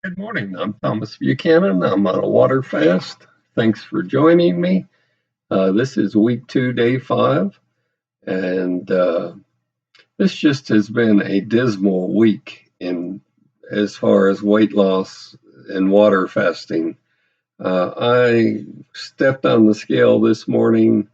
Good morning. I'm Thomas Buchanan. I'm on a water fast. Thanks for joining me. This is week 2, day 5, and this just has been a dismal week in as far as weight loss and water fasting. I stepped on the scale this morning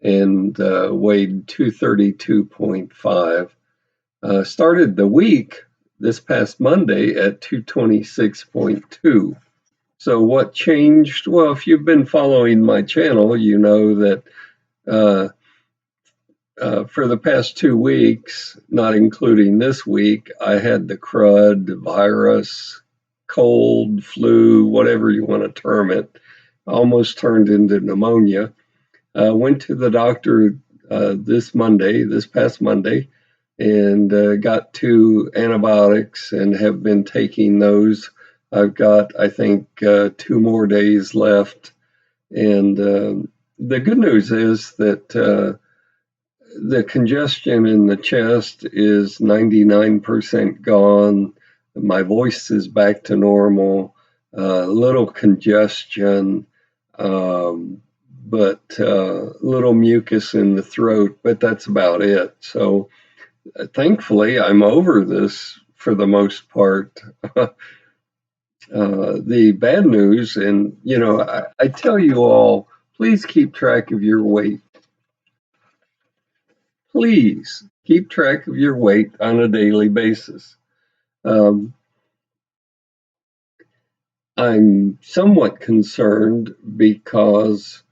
and weighed 232.5. Started the week this past Monday at 226.2. So what changed? Well, if you've been following my channel, you know that uh, for the past 2 weeks, not including this week, I had the crud, virus, cold, flu, whatever you want to term it, almost turned into pneumonia. Went to the doctor this past Monday, and got 2 antibiotics and have been taking those. I've got, I think, 2 more days left. And the good news is that the congestion in the chest is 99% gone. My voice is back to normal. Little congestion, but little mucus in the throat, but that's about it. So thankfully, I'm over this for the most part. The bad news, and I tell you all, please keep track of your weight. Please keep track of your weight on a daily basis. Um, I'm somewhat concerned because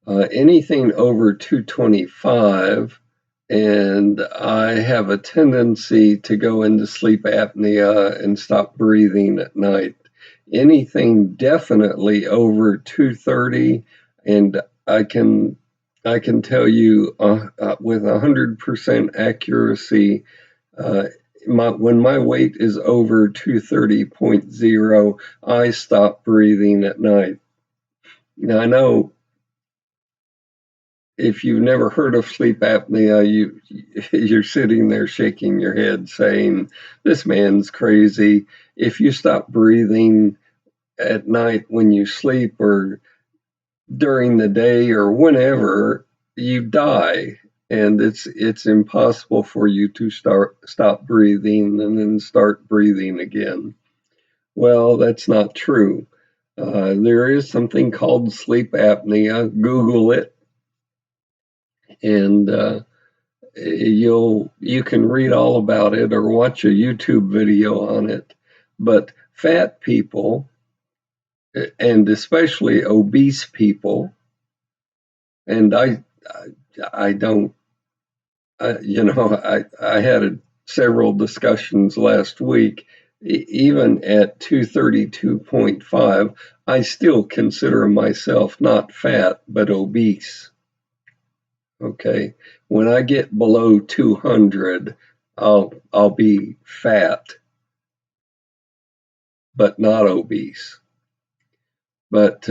anything over 225, and I have a tendency to go into sleep apnea and stop breathing at night. Anything definitely over 230, and I can I can tell you with 100% accuracy, uh, when my weight is over 230.0, I stop breathing at night. Now I know if you've never heard of sleep apnea, you're sitting there shaking your head saying, "This man's crazy." If you stop breathing at night when you sleep or during the day or whenever, you die, and it's impossible for you to stop breathing and then start breathing again. Well, that's not true. There is something called sleep apnea. Google it, and you can read all about it or watch a YouTube video on it. But fat people, and especially obese people, and I don't, I had several discussions last week. Even at 232.5, I still consider myself not fat but obese. Okay, when I get below 200, I'll be fat but not obese. But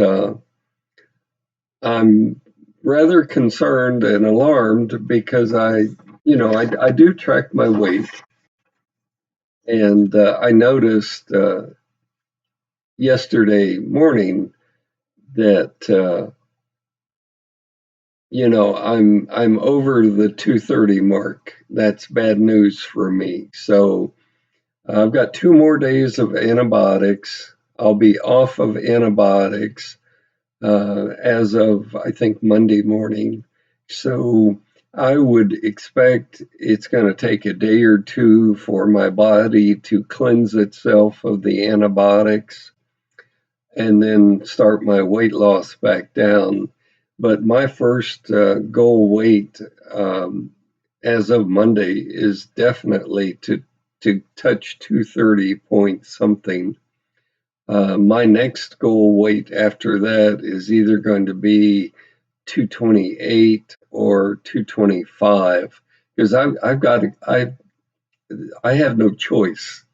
I'm rather concerned and alarmed because I do track my weight, and I noticed yesterday morning that I'm over the 230 mark. That's bad news for me. So I've got 2 more days of antibiotics. I'll be off of antibiotics as of, I think, Monday morning. So I would expect it's going to take a day or two for my body to cleanse itself of the antibiotics and then start my weight loss back down. But my first goal weight as of Monday is definitely to touch 230 point something. My next goal weight after that is either going to be 228 or 225 because I have no choice.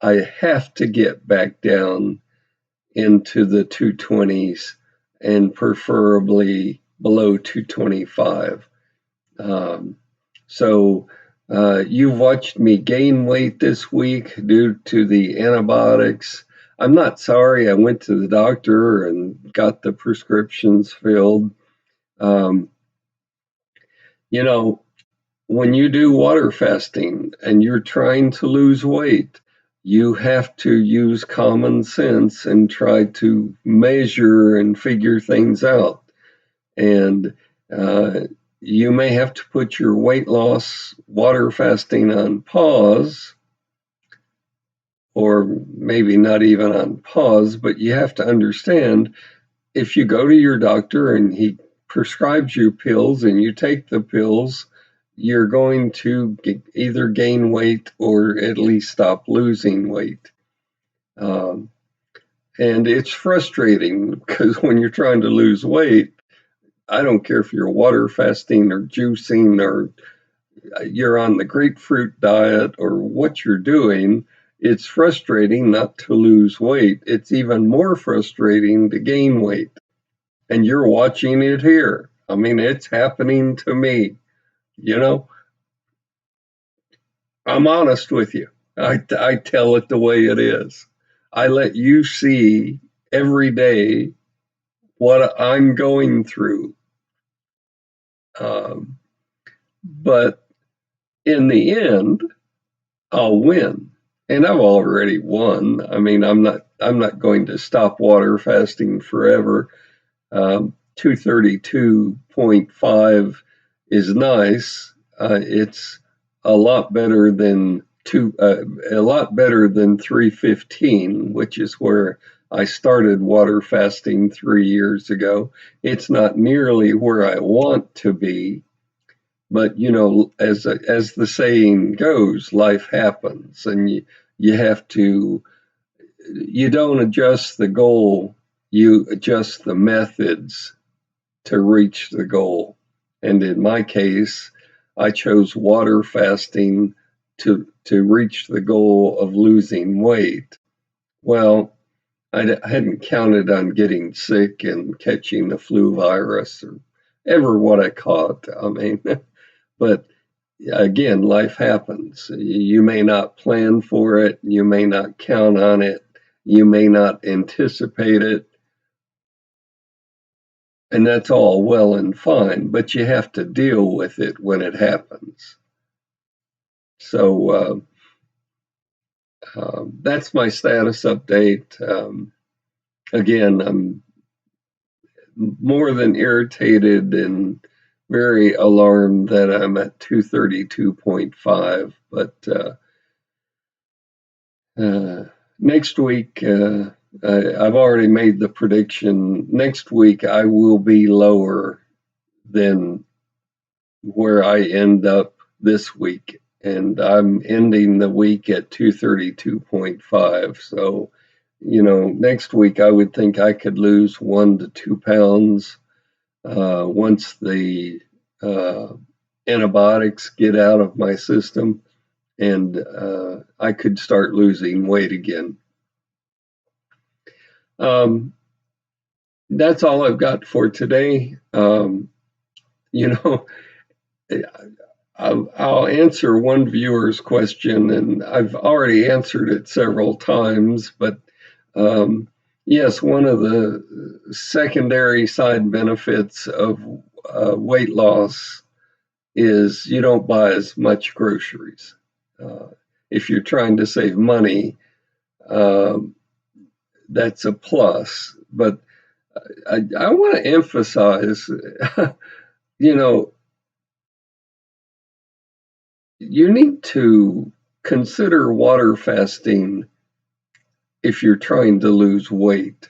I have to get back down into the 220s and preferably below 225. Um, so you've watched me gain weight this week due to the antibiotics. I'm not sorry I went to the doctor and got the prescriptions filled. Um, you know, when you do water fasting and you're trying to lose weight, you have to use common sense and try to measure and figure things out. And uh, you may have to put your weight loss water fasting on pause, or maybe not even on pause, but you have to understand, if you go to your doctor and he prescribes you pills and you take the pills, you're going to either gain weight or at least stop losing weight. Um, and it's frustrating because when you're trying to lose weight, I don't care if you're water fasting or juicing or you're on the grapefruit diet or what you're doing, it's frustrating not to lose weight. It's even more frustrating to gain weight. And you're watching it here. I mean, it's happening to me. You know, I'm honest with you. I tell it the way it is. I let you see every day what I'm going through. Um, but in the end, I'll win. And I've already won. I mean, I'm not going to stop water fasting forever. 232.5 is nice. It's a lot better than a lot better than 315, which is where I started water fasting 3 years ago. It's not nearly where I want to be, but as the saying goes, life happens, and you have to. You don't adjust the goal, you adjust the methods to reach the goal. And in my case, I chose water fasting to reach the goal of losing weight. Well, I hadn't counted on getting sick and catching the flu virus or ever what I caught. I mean, but again, life happens. You may not plan for it, you may not count on it, you may not anticipate it, and that's all well and fine, but you have to deal with it when it happens. So that's my status update. Again, I'm more than irritated and very alarmed that I'm at 232.5, but uh, next week, I've already made the prediction. Next week, I will be lower than where I end up this week. And I'm ending the week at 232.5. So, next week I would think I could lose 1 to 2 pounds once the uh, antibiotics get out of my system, and I could start losing weight again. Um, that's all I've got for today. You know, I'll answer one viewer's question, and I've already answered it several times, but um, yes, one of the secondary side benefits of weight loss is you don't buy as much groceries. Uh, if you're trying to save money, um, that's a plus. But I want to emphasize, you know, you need to consider water fasting if you're trying to lose weight.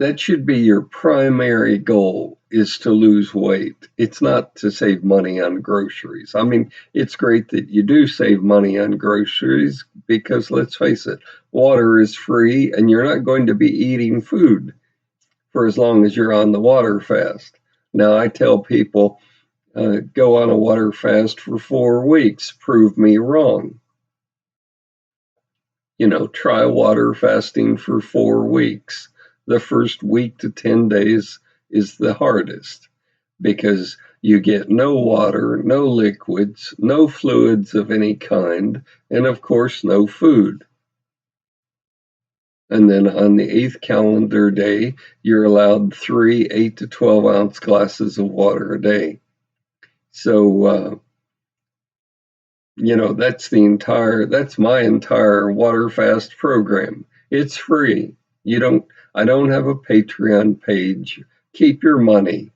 That should be your primary goal, is to lose weight. It's not to save money on groceries. I mean, it's great that you do save money on groceries because let's face it, water is free and you're not going to be eating food for as long as you're on the water fast. Now, I tell people, go on a water fast for 4 weeks, prove me wrong. Try water fasting for 4 weeks. The first week to 10 days is the hardest because you get no water, no liquids, no fluids of any kind, and of course, no food. And then on the 8th calendar day, you're allowed 3 8 to 12 ounce glasses of water a day. So, that's my entire water fast program. It's free. I don't have a Patreon page. Keep your money.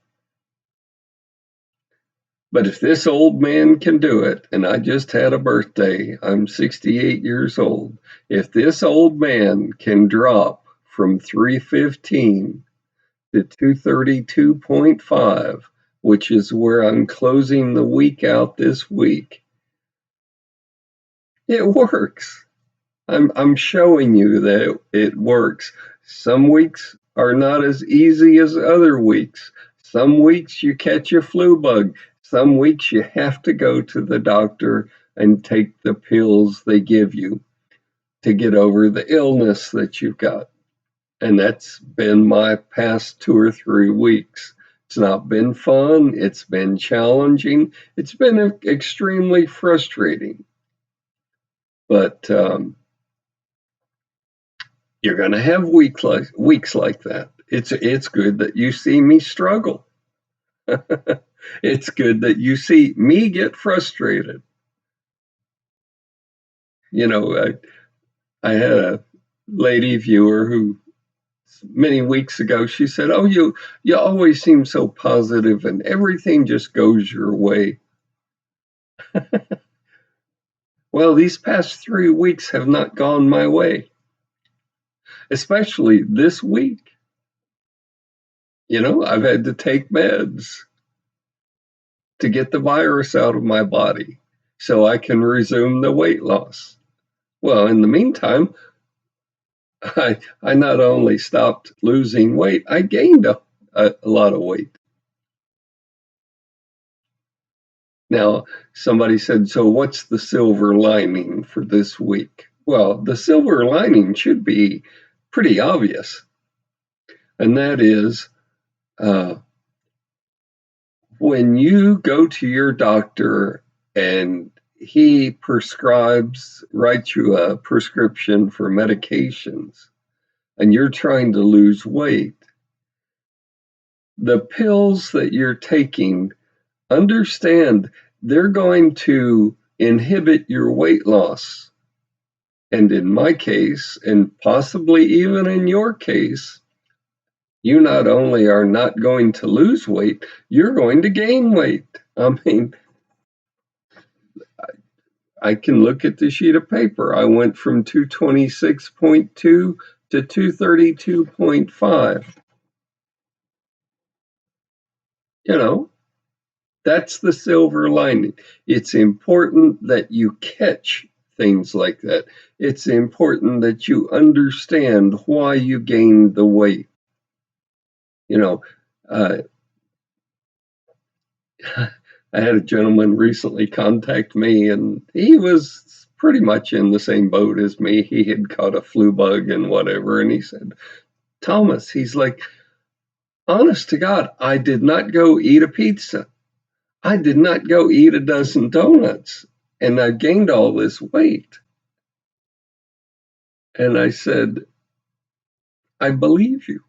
But if this old man can do it, and I just had a birthday, I'm 68 years old. If this old man can drop from 315 to 232.5, which is where I'm closing the week out this week, it works. I'm showing you that it works. Some weeks are not as easy as other weeks. Some weeks you catch a flu bug. Some weeks you have to go to the doctor and take the pills they give you to get over the illness that you've got. And that's been my past 2 or 3 weeks. It's not been fun. It's been challenging. It's been extremely frustrating. But you're going to have weeks like that. It's good that you see me struggle. It's good that you see me get frustrated. You know, I had a lady viewer who many weeks ago she said, "Oh, you always seem so positive and everything just goes your way." Well, these past 3 weeks have not gone my way, especially this week. I've had to take meds to get the virus out of my body so I can resume the weight loss. Well, in the meantime, I not only stopped losing weight, I gained a lot of weight. Now, somebody said, so what's the silver lining for this week? Well, the silver lining should be pretty obvious, and that is when you go to your doctor and he writes you a prescription for medications, and you're trying to lose weight, the pills that you're taking, understand they're going to inhibit your weight loss. And in my case, and possibly even in your case, you not only are not going to lose weight, you're going to gain weight. I mean, I can look at the sheet of paper. I went from 226.2 to 232.5. You know, that's the silver lining. It's important that you catch things like that. It's important that you understand why you gained the weight. You know, uh, I had a gentleman recently contact me, and he was pretty much in the same boat as me. He had caught a flu bug and whatever, and he said, Thomas, he's like, honest to God, I did not go eat a pizza. I did not go eat a dozen donuts, and I gained all this weight. And I said, I believe you.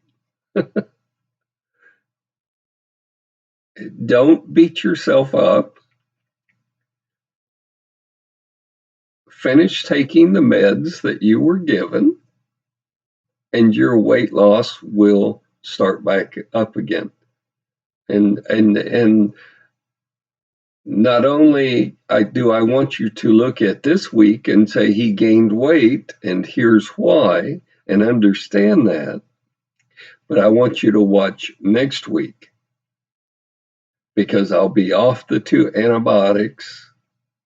Don't beat yourself up. Finish taking the meds that you were given, and your weight loss will start back up again. And not only do I want you to look at this week and say he gained weight and here's why and understand that, but I want you to watch next week because I'll be off the 2 antibiotics.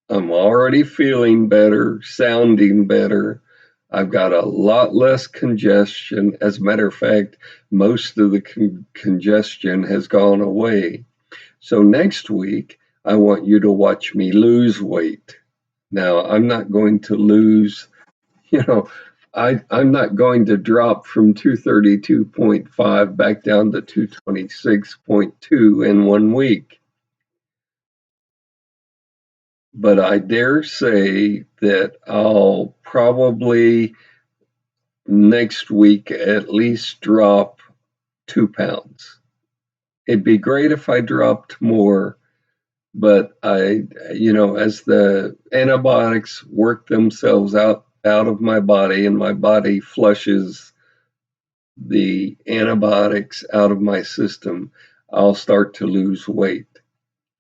I'm already feeling better, sounding better. I've got a lot less congestion. As a matter of fact, most of the congestion has gone away. So next week, I want you to watch me lose weight. Now, I'm not going to lose, you know, I'm not going to drop from 232.5 back down to 226.2 in 1 week. But I dare say that I'll probably next week at least drop 2 pounds. It'd be great if I dropped more, but as the antibiotics work themselves out of my body and my body flushes the antibiotics out of my system, I'll start to lose weight.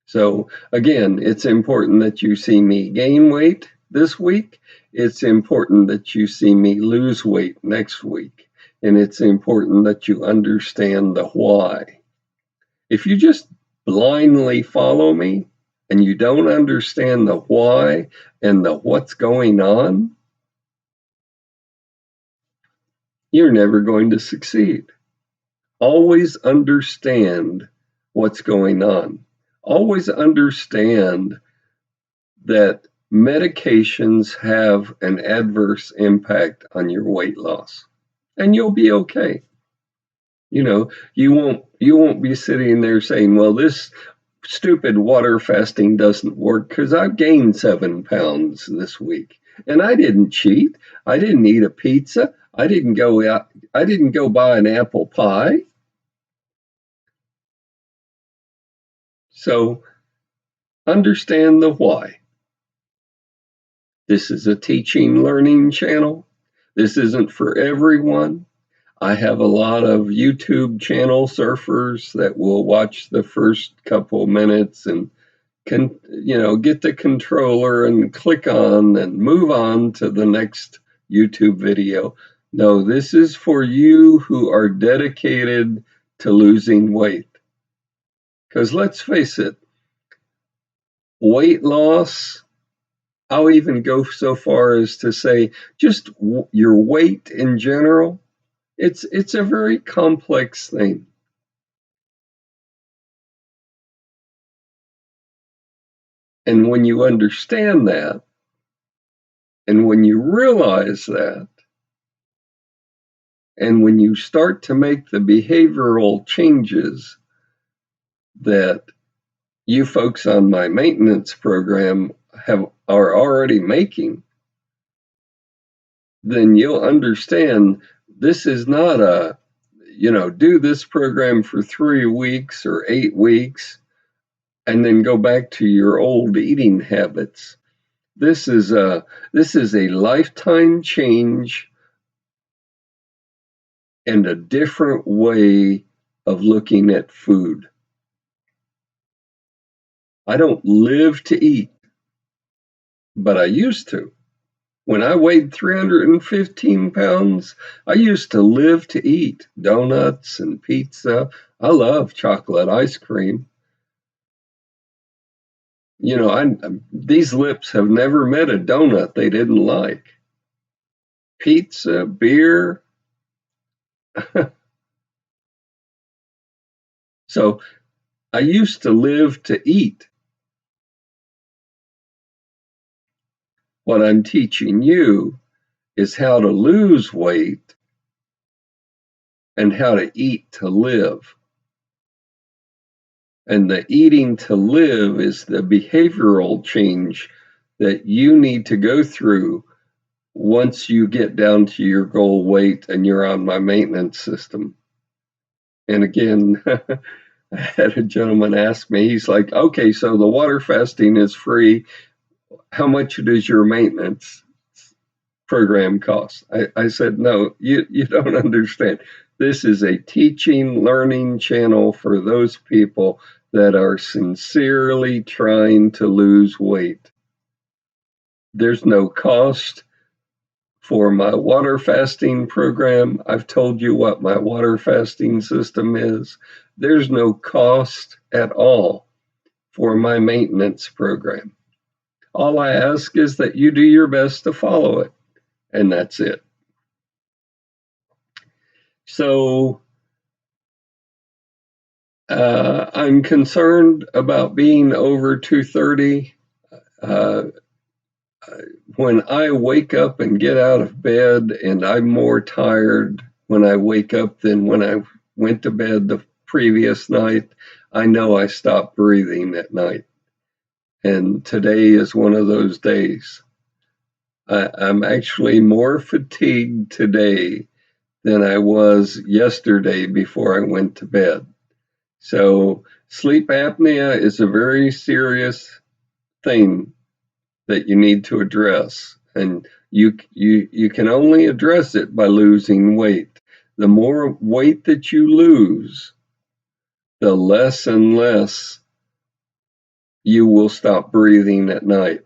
So again, it's important that you see me gain weight this week. It's important that you see me lose weight next week. And it's important that you understand the why. If you just blindly follow me and you don't understand the why and the what's going on, you're never going to succeed. Always understand what's going on. Always understand that medications have an adverse impact on your weight loss, and you'll be okay. You won't be sitting there saying, well, this stupid water fasting doesn't work because I've gained 7 pounds this week. And I didn't cheat. I didn't eat a pizza. I didn't go out. I didn't go buy an apple pie. So understand the why. This is a teaching learning channel. This isn't for everyone. I have a lot of YouTube channel surfers that will watch the first couple minutes and get the controller and click on and move on to the next YouTube video. No, this is for you who are dedicated to losing weight. Because let's face it, weight loss, I'll even go so far as to say just your weight in general, it's a very complex thing. And when you understand that, and when you realize that, and when you start to make the behavioral changes that you folks on my maintenance program are already making, then you'll understand this is not do this program for 3 weeks or 8 weeks and then go back to your old eating habits. This is a lifetime change and a different way of looking at food. I don't live to eat, but I used to. When I weighed 315 pounds, I used to live to eat donuts and pizza. I love chocolate ice cream. These lips have never met a donut they didn't like. Pizza, beer. So I used to live to eat. What I'm teaching you is how to lose weight and how to eat to live. And the eating to live is the behavioral change that you need to go through once you get down to your goal weight and you're on my maintenance system. And again, I had a gentleman ask me, he's like, okay, so the water fasting is free. How much does your maintenance program cost? I said, no, you don't understand. This is a teaching, learning channel for those people that are sincerely trying to lose weight. There's no cost for my water fasting program. I've told you what my water fasting system is. There's no cost at all for my maintenance program. All I ask is that you do your best to follow it, and that's it. So I'm concerned about being over 230. When I wake up and get out of bed, and I'm more tired when I wake up than when I went to bed the previous night, I know I stopped breathing at night. And today is one of those days. I'm actually more fatigued today than I was yesterday before I went to bed. So, sleep apnea is a very serious thing that you need to address, and you can only address it by losing weight. The more weight that you lose, the less and less you will stop breathing at night.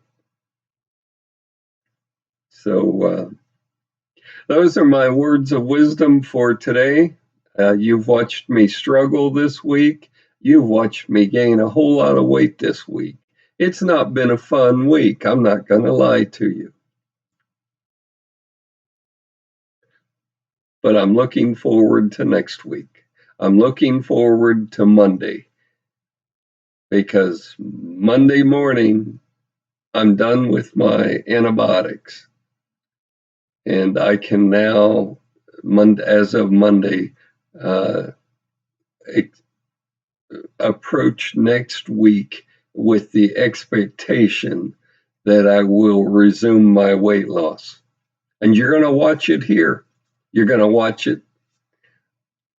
So, those are my words of wisdom for today. You've watched me struggle this week. You've watched me gain a whole lot of weight this week. It's not been a fun week. I'm not going to lie to you. But I'm looking forward to next week. I'm looking forward to Monday because Monday morning I'm done with my antibiotics and I can now, as of Monday, uh, approach next week with the expectation that I will resume my weight loss. And you're going to watch it here. You're going to watch it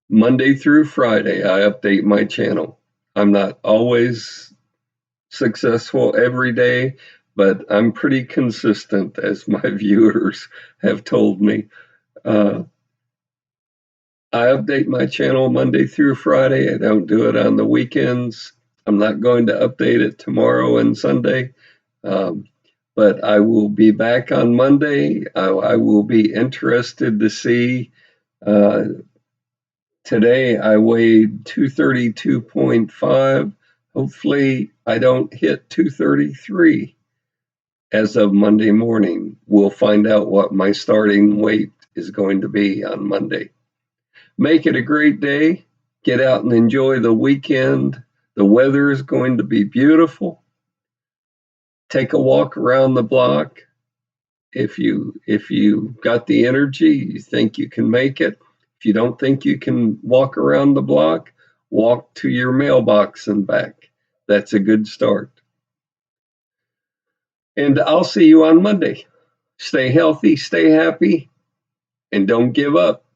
Monday through Friday. I update my channel. I'm not always successful every day, but I'm pretty consistent, as my viewers have told me. I update my channel Monday through Friday. I don't do it on the weekends. I'm not going to update it tomorrow and Sunday, um, but I will be back on Monday. I will be interested to see. Uh, Today I weighed 232.5. Hopefully, I don't hit 233 as of Monday morning. We'll find out what my starting weight is going to be on Monday. Make it a great day. Get out and enjoy the weekend. The weather is going to be beautiful. Take a walk around the block. If you got the energy, you think you can make it. If you don't think you can walk around the block, walk to your mailbox and back. That's a good start. And I'll see you on Monday. Stay healthy, stay happy, and don't give up.